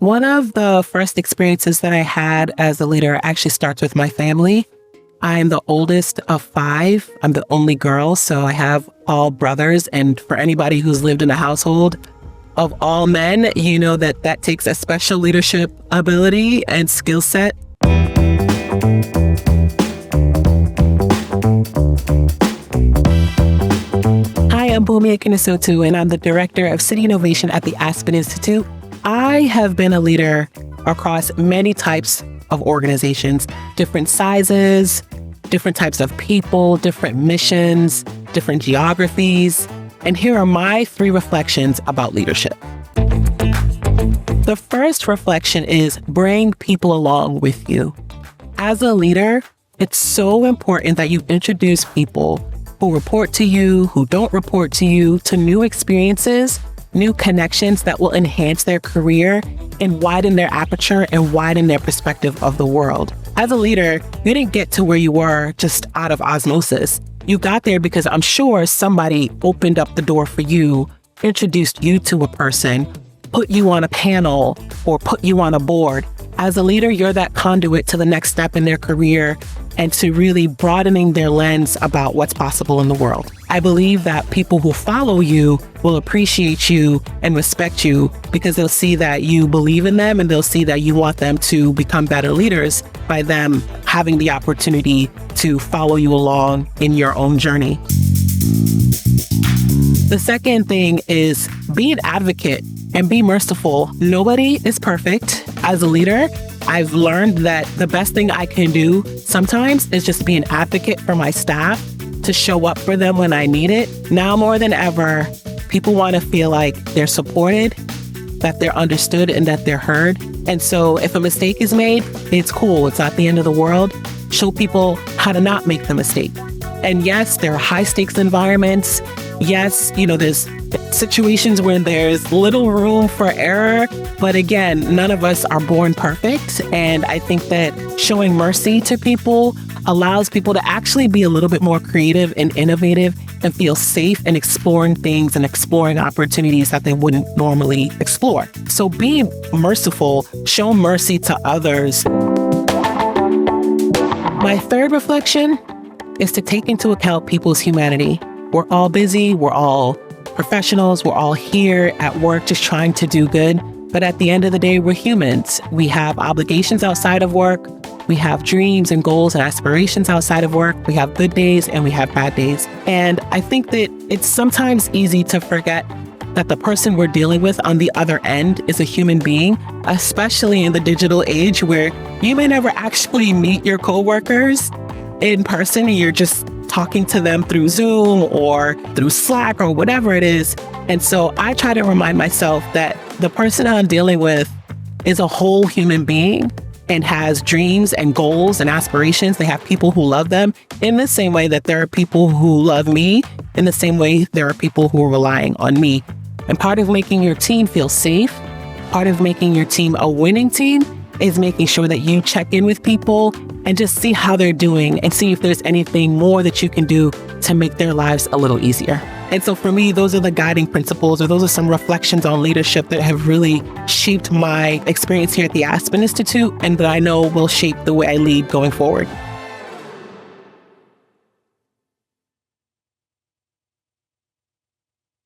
One of the first experiences that I had as a leader actually starts with my family. I'm the oldest of 5. I'm the only girl, so I have all brothers. And for anybody who's lived in a household of all men, you know that takes a special leadership ability and skill set. Hi, I'm Bunmi Akinnusotu, and I'm the Director of City Innovation at the Aspen Institute. I have been a leader across many types of organizations, different sizes, different types of people, different missions, different geographies. And here are my 3 reflections about leadership. The first reflection is bring people along with you. As a leader, it's so important that you introduce people who report to you, who don't report to you, to new experiences, new connections that will enhance their career and widen their aperture and widen their perspective of the world. As a leader, you didn't get to where you were just out of osmosis. You got there because I'm sure somebody opened up the door for you, introduced you to a person, put you on a panel, or put you on a board. As a leader, you're that conduit to the next step in their career and to really broadening their lens about what's possible in the world. I believe that people who follow you will appreciate you and respect you because they'll see that you believe in them and they'll see that you want them to become better leaders by them having the opportunity to follow you along in your own journey. The second thing is be an advocate and be merciful. Nobody is perfect. As a leader, I've learned that the best thing I can do sometimes is just be an advocate for my staff, to show up for them when I need it. Now more than ever, people want to feel like they're supported, that they're understood, and that they're heard. And so if a mistake is made, it's cool. It's not the end of the world. Show people how to not make the mistake. And yes, there are high stakes environments. Yes, there's situations where there's little room for error. But again, none of us are born perfect. And I think that showing mercy to people allows people to actually be a little bit more creative and innovative and feel safe in exploring things and exploring opportunities that they wouldn't normally explore. So be merciful, show mercy to others. My third reflection is to take into account people's humanity. We're all busy, we're all professionals, we're all here at work just trying to do good. But at the end of the day, we're humans. We have obligations outside of work. We have dreams and goals and aspirations outside of work. We have good days and we have bad days. And I think that it's sometimes easy to forget that the person we're dealing with on the other end is a human being, especially in the digital age where you may never actually meet your coworkers in person. You're just talking to them through Zoom or through Slack or whatever it is. And so I try to remind myself that the person I'm dealing with is a whole human being and has dreams and goals and aspirations. They have people who love them in the same way that there are people who love me, in the same way there are people who are relying on me. And part of making your team feel safe, part of making your team a winning team is making sure that you check in with people and just see how they're doing and see if there's anything more that you can do to make their lives a little easier. And so for me, those are the guiding principles, or those are some reflections on leadership that have really shaped my experience here at the Aspen Institute and that I know will shape the way I lead going forward.